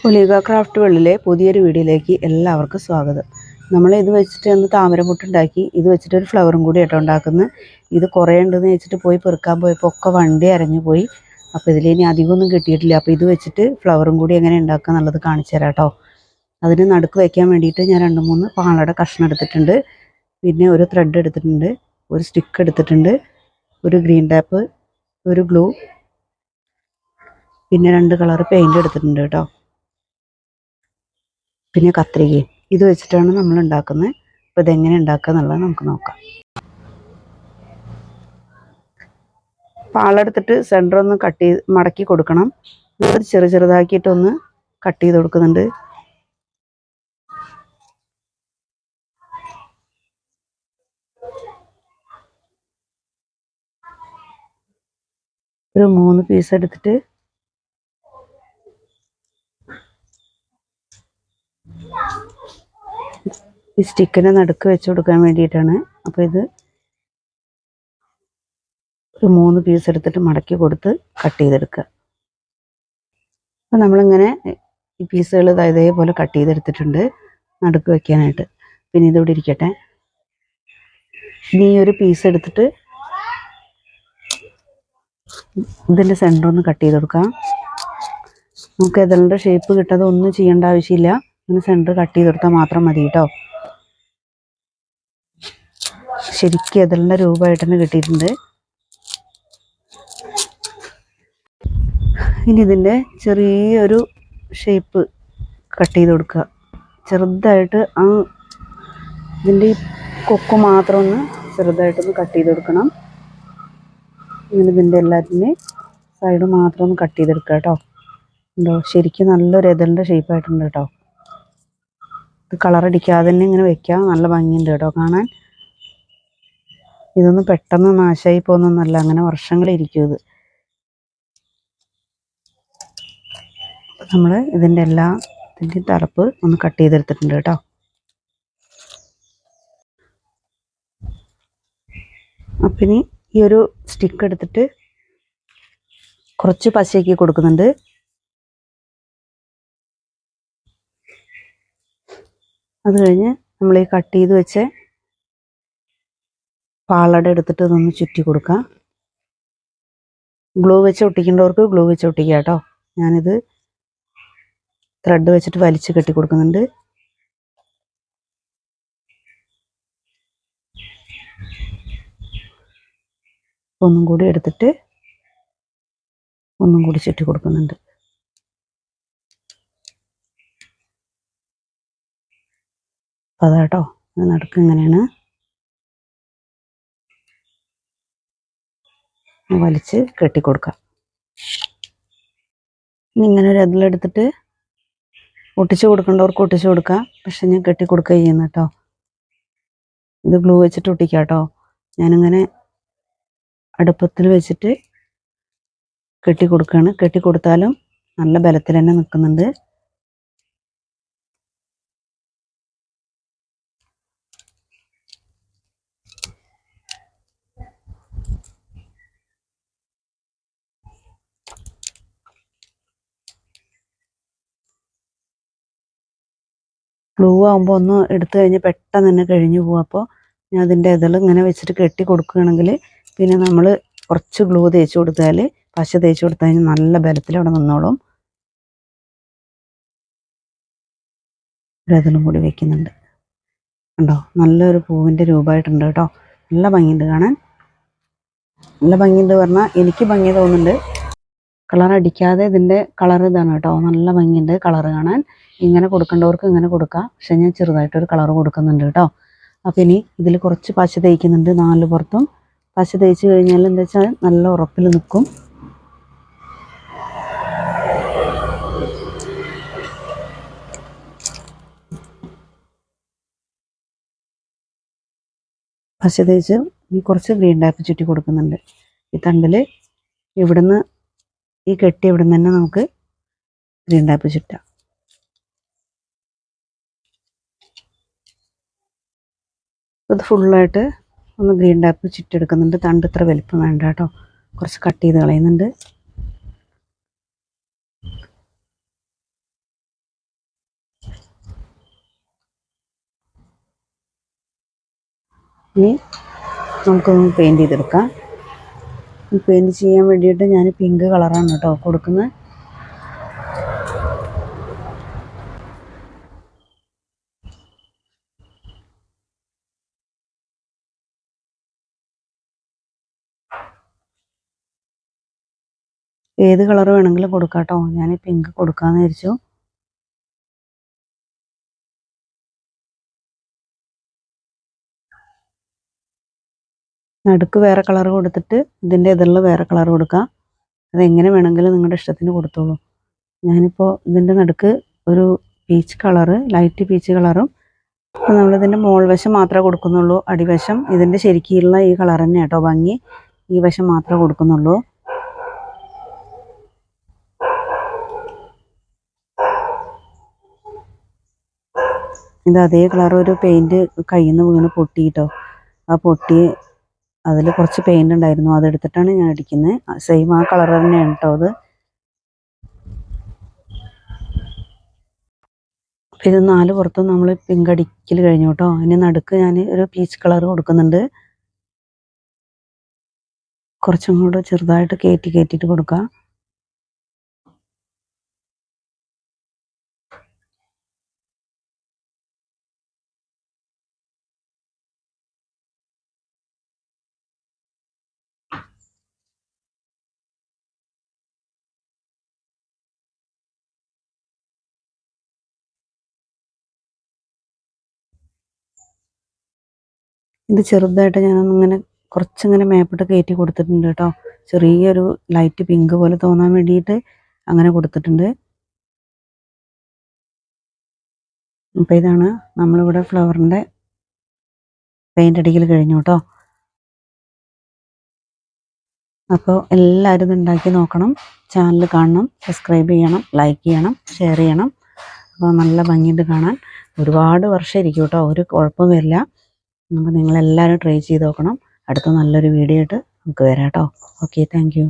ഒലിക craft വേൾഡിലെ പുതിയൊരു വീഡിയോയിലേക്ക് എല്ലാവർക്കും സ്വാഗതം. നമ്മൾ ഇത് വെച്ചിട്ട് ഒന്ന് താമരമുട്ടുണ്ടാക്കി. ഇത് വെച്ചിട്ട് ഒരു ഫ്ലവറും കൂടി ആയിട്ട് ഉണ്ടാക്കുന്നത്. ഇത് കുറേ ഉണ്ടെന്ന് വെച്ചിട്ട് പോയി പെറുക്കാൻ പോയപ്പോൾ ഒക്കെ വണ്ടി അരഞ്ഞു പോയി. അപ്പോൾ ഇതിലിനി അധികമൊന്നും കിട്ടിയിട്ടില്ല. അപ്പോൾ ഇത് വെച്ചിട്ട് ഫ്ലവറും കൂടി എങ്ങനെ ഉണ്ടാക്കുക എന്നുള്ളത് കാണിച്ചു തരാം കേട്ടോ. അതിന് നടുക്ക് വയ്ക്കാൻ വേണ്ടിയിട്ട് ഞാൻ 2-3 പാളയുടെ കഷ്ണം എടുത്തിട്ടുണ്ട്. പിന്നെ ഒരു ത്രെഡ് എടുത്തിട്ടുണ്ട്, ഒരു സ്റ്റിക്ക് എടുത്തിട്ടുണ്ട്, ഒരു ഗ്രീൻ ടാപ്പ്, ഒരു ഗ്ലൂ, പിന്നെ 2 കളർ പെയിൻറ് എടുത്തിട്ടുണ്ട് കേട്ടോ. പിന്നെ കത്രികയും. ഇത് വെച്ചിട്ടാണ് നമ്മൾ ഉണ്ടാക്കുന്നത്. അപ്പോൾ ഇതെങ്ങനെ ഉണ്ടാക്കുക എന്നുള്ളത് നമുക്ക് നോക്കാം. പാളെടുത്തിട്ട് സെൻറ്റർ ഒന്ന് മടക്കി കൊടുക്കണം. അത് ചെറുതാക്കിയിട്ടൊന്ന് കട്ട് ചെയ്ത് കൊടുക്കുന്നുണ്ട്. ഒരു 3 പീസ് എടുത്തിട്ട് ഈ സ്റ്റിക്കിനെ നടുക്ക് വെച്ച് കൊടുക്കാൻ വേണ്ടിയിട്ടാണ്. അപ്പോൾ ഇത് ഒരു 3 പീസ് എടുത്തിട്ട് മടക്കി കൊടുത്ത് കട്ട് ചെയ്തെടുക്കുക. അപ്പോൾ നമ്മളിങ്ങനെ ഈ പീസുകൾ ഇതേപോലെ കട്ട് ചെയ്തെടുത്തിട്ടുണ്ട് നടുക്ക് വയ്ക്കാനായിട്ട്. പിന്നെ ഇതിവിടെ ഇരിക്കട്ടെ. ഇനി ഒരു പീസ് എടുത്തിട്ട് ഇതിൻ്റെ സെൻറ്റർ ഒന്ന് കട്ട് ചെയ്ത് കൊടുക്കാം. നമുക്ക് എതളിൻ്റെ ഷേപ്പ് കിട്ടാതെ ഒന്നും ചെയ്യേണ്ട ആവശ്യമില്ല. ഇങ്ങനെ സെൻറ്റർ കട്ട് ചെയ്ത് കൊടുത്താൽ മാത്രം മതി കേട്ടോ. ശരിക്കും എതളിൻ്റെ രൂപമായിട്ട് തന്നെ കിട്ടിയിട്ടുണ്ട്. ഇനി ഇതിൻ്റെ ചെറിയൊരു ഷേപ്പ് കട്ട് ചെയ്ത് കൊടുക്കുക. ചെറുതായിട്ട് ഇതിൻ്റെ ഈ കൊക്ക് മാത്രം ഒന്ന് ചെറുതായിട്ടൊന്ന് കട്ട് ചെയ്ത് കൊടുക്കണം. ഇങ്ങനെ ഇതിൻ്റെ എല്ലാത്തിൻ്റെയും സൈഡ് മാത്രം ഒന്ന് കട്ട് ചെയ്തെടുക്കുക കേട്ടോ. ഉണ്ടോ, ശരിക്കും നല്ലൊരു എതളിൻ്റെ ഷേപ്പായിട്ടുണ്ട് കേട്ടോ. ഇത് കളറടിക്കാതെ തന്നെ ഇങ്ങനെ വെക്കാം. നല്ല ഭംഗിയുണ്ട് കേട്ടോ കാണാൻ. ഇതൊന്നും പെട്ടെന്ന് നാശമായി പോകുന്നൊന്നുമല്ല, അങ്ങനെ വർഷങ്ങളിരിക്കും ഇത്. നമ്മൾ ഇതിൻ്റെ ഇതിൻ്റെ തലപ്പ് ഒന്ന് കട്ട് ചെയ്തെടുത്തിട്ടുണ്ട് കേട്ടോ. അപ്പം ഇനി ഈ ഒരു സ്റ്റിക്ക് എടുത്തിട്ട് കുറച്ച് പശയാക്കി കൊടുക്കുന്നുണ്ട്. അത് കഴിഞ്ഞ് നമ്മൾ ഈ കട്ട് ചെയ്ത് വെച്ച് പാളയുടെ എടുത്തിട്ട് ഇതൊന്ന് ചുറ്റി കൊടുക്കാം. ഗ്ലൂ വെച്ച് ഒട്ടിക്കേണ്ടവർക്ക് ഗ്ലൂ വെച്ച് ഒട്ടിക്കുക കേട്ടോ. ഞാനിത് ത്രെഡ് വെച്ചിട്ട് വലിച്ച് കെട്ടി കൊടുക്കുന്നുണ്ട്. ഒന്നും കൂടി എടുത്തിട്ട് ഒന്നും കൂടി ചുറ്റി കൊടുക്കുന്നുണ്ട്. അതാട്ടോ നടുക്ക് ഇങ്ങനെയാണ് വലിച്ച് കെട്ടിക്കൊടുക്കാം. ഇനി ഇങ്ങനെ ഒരു അതിലെടുത്തിട്ട് ഒട്ടിച്ച് കൊടുക്കേണ്ടവർക്ക് ഒട്ടിച്ച് കൊടുക്കാം. പക്ഷെ ഞാൻ കെട്ടിക്കൊടുക്കുക ചെയ്യുന്നു കേട്ടോ. ഇത് ഗ്ലൂ വെച്ചിട്ട് ഒട്ടിക്കാം കേട്ടോ. ഞാനിങ്ങനെ അടുപ്പത്തിൽ വെച്ചിട്ട് കെട്ടിക്കൊടുക്കുകയാണ്. കെട്ടിക്കൊടുത്താലും നല്ല ബലത്തിൽ തന്നെ നിൽക്കുന്നുണ്ട്. ഗ്ലൂ ആകുമ്പോൾ ഒന്ന് എടുത്തു കഴിഞ്ഞ് പെട്ടെന്ന് തന്നെ കഴിഞ്ഞു പോകും. അപ്പോൾ ഞാൻ അതിൻ്റെ ഇതൾ ഇങ്ങനെ വെച്ചിട്ട് കെട്ടി കൊടുക്കുകയാണെങ്കിൽ പിന്നെ നമ്മൾ കുറച്ച് ഗ്ലൂ തേച്ച് കൊടുത്താൽ, പശ തേച്ച് കൊടുത്തു കഴിഞ്ഞാൽ നല്ല ബലത്തിൽ അവിടെ നിന്നോളും. ഒരതിലും കൂടി വെക്കുന്നുണ്ട്. ഉണ്ടോ, നല്ലൊരു പൂവിൻ്റെ രൂപമായിട്ടുണ്ട് കേട്ടോ. നല്ല ഭംഗിയുണ്ട് കാണാൻ. നല്ല ഭംഗിയുണ്ട് പറഞ്ഞാൽ എനിക്ക് ഭംഗി തോന്നുന്നുണ്ട്. കളർ അടിക്കാതെ ഇതിൻ്റെ കളർ ഇതാണ് കേട്ടോ. നല്ല ഭംഗിയുണ്ട് കളർ കാണാൻ. ഇങ്ങനെ കൊടുക്കേണ്ടവർക്ക് ഇങ്ങനെ കൊടുക്കാം. പക്ഷെ ഞാൻ ചെറുതായിട്ടൊരു കളർ കൊടുക്കുന്നുണ്ട് കേട്ടോ. അപ്പം ഇനി ഇതിൽ കുറച്ച് പശ തേക്കുന്നുണ്ട് 4 പുറത്തും. പശ തേച്ച് കഴിഞ്ഞാൽ എന്താ വെച്ചാൽ നല്ല ഉറപ്പിൽ നിൽക്കും. പശ തേച്ച് ഇനി കുറച്ച് ഗ്രീൻ ടാപ്പ് ചുറ്റി കൊടുക്കുന്നുണ്ട്. ഈ തണ്ടിൽ ഇവിടുന്ന് ഈ കെട്ടി ഇവിടുന്ന് തന്നെ നമുക്ക് ഗ്രീൻ ടാപ്പ് ചുറ്റാം. ഇത് ഫുള്ളായിട്ട് ഒന്ന് ഗ്രീൻ ടാപ്പ് ചുറ്റെടുക്കുന്നുണ്ട്. തണ്ട് ഇത്ര വലിപ്പം വേണ്ട കേട്ടോ. കുറച്ച് കട്ട് ചെയ്ത് കളയുന്നുണ്ട്. ഇനി നമുക്കൊന്ന് പെയിൻറ്റ് ചെയ്തെടുക്കാം. പെയിൻറ്റ് ചെയ്യാൻ വേണ്ടിയിട്ട് ഞാൻ പിങ്ക് കളറാണ് കേട്ടോ കൊടുക്കുന്നത്. ഏത് കളർ വേണമെങ്കിലും കൊടുക്കാം കേട്ടോ. ഞാൻ പിങ്ക് കൊടുക്കാമെന്ന് വിചാരിച്ചു. നടുക്ക് വേറെ കളർ കൊടുത്തിട്ട് ഇതിൻ്റെ ഇതിൽ വേറെ കളർ കൊടുക്കാം. അതെങ്ങനെ വേണമെങ്കിലും നിങ്ങളുടെ ഇഷ്ടത്തിന് കൊടുത്തോളൂ. ഞാനിപ്പോൾ ഇതിൻ്റെ നടുക്ക് ഒരു പീച്ച് കളറ്, ലൈറ്റ് പീച്ച് കളറും, അപ്പോൾ നമ്മളിതിൻ്റെ മോൾ വശം മാത്രമേ കൊടുക്കുന്നുള്ളൂ. അടിവശം ഇതിൻ്റെ ശരിക്കുള്ള ഈ കളർ തന്നെ കേട്ടോ ഭംഗി. ഈ വശം മാത്രമേ കൊടുക്കുന്നുള്ളൂ. ഇത് അതേ കളർ ഒരു പെയിൻറ്റ് കയ്യിൽ നിന്ന് വീണ് പൊട്ടിയിട്ടോ. ആ പൊട്ടി അതിൽ കുറച്ച് പെയിൻ്റ് ഉണ്ടായിരുന്നു, അതെടുത്തിട്ടാണ് ഞാൻ അടിക്കുന്നത്. സെയിം ആ കളർ തന്നെയാണ് കേട്ടോ അത്. ഇത് 4 പുറത്തും നമ്മൾ പിങ്ക് അടിക്കൽ കഴിഞ്ഞു കേട്ടോ. അതിന് നടുക്ക് ഞാൻ ഒരു പീച്ച് കളർ കൊടുക്കുന്നുണ്ട്. കുറച്ചും കൂടെ ചെറുതായിട്ട് കയറ്റിയിട്ട് കൊടുക്കാം. ഇത് ചെറുതായിട്ട് ഞാനൊന്നിങ്ങനെ കുറച്ചിങ്ങനെ മേപ്പോട്ട് കയറ്റി കൊടുത്തിട്ടുണ്ട് കേട്ടോ. ചെറിയൊരു ലൈറ്റ് പിങ്ക് പോലെ തോന്നാൻ വേണ്ടിയിട്ട് അങ്ങനെ കൊടുത്തിട്ടുണ്ട്. അപ്പോൾ ഇതാണ് നമ്മളിവിടെ ഫ്ലവറിൻ്റെ പെയിൻ്റ് അടിക്കൽ കഴിഞ്ഞു കേട്ടോ. അപ്പോൾ എല്ലാവരും ഇത് ഉണ്ടാക്കി നോക്കണം. ചാനൽ കാണണം, സബ്സ്ക്രൈബ് ചെയ്യണം, ലൈക്ക് ചെയ്യണം, ഷെയർ ചെയ്യണം. അപ്പോൾ നല്ല ഭംഗിയുണ്ട് കാണാൻ. ഒരുപാട് വർഷം ഇരിക്കും കേട്ടോ, ഒരു കുഴപ്പം വരില്ല. അപ്പോൾ നിങ്ങളെല്ലാവരും ട്രൈ ചെയ്ത് നോക്കണം. അടുത്ത നല്ലൊരു വീഡിയോ ആയിട്ട് നമുക്ക് വരാം കേട്ടോ. Okay, thank you.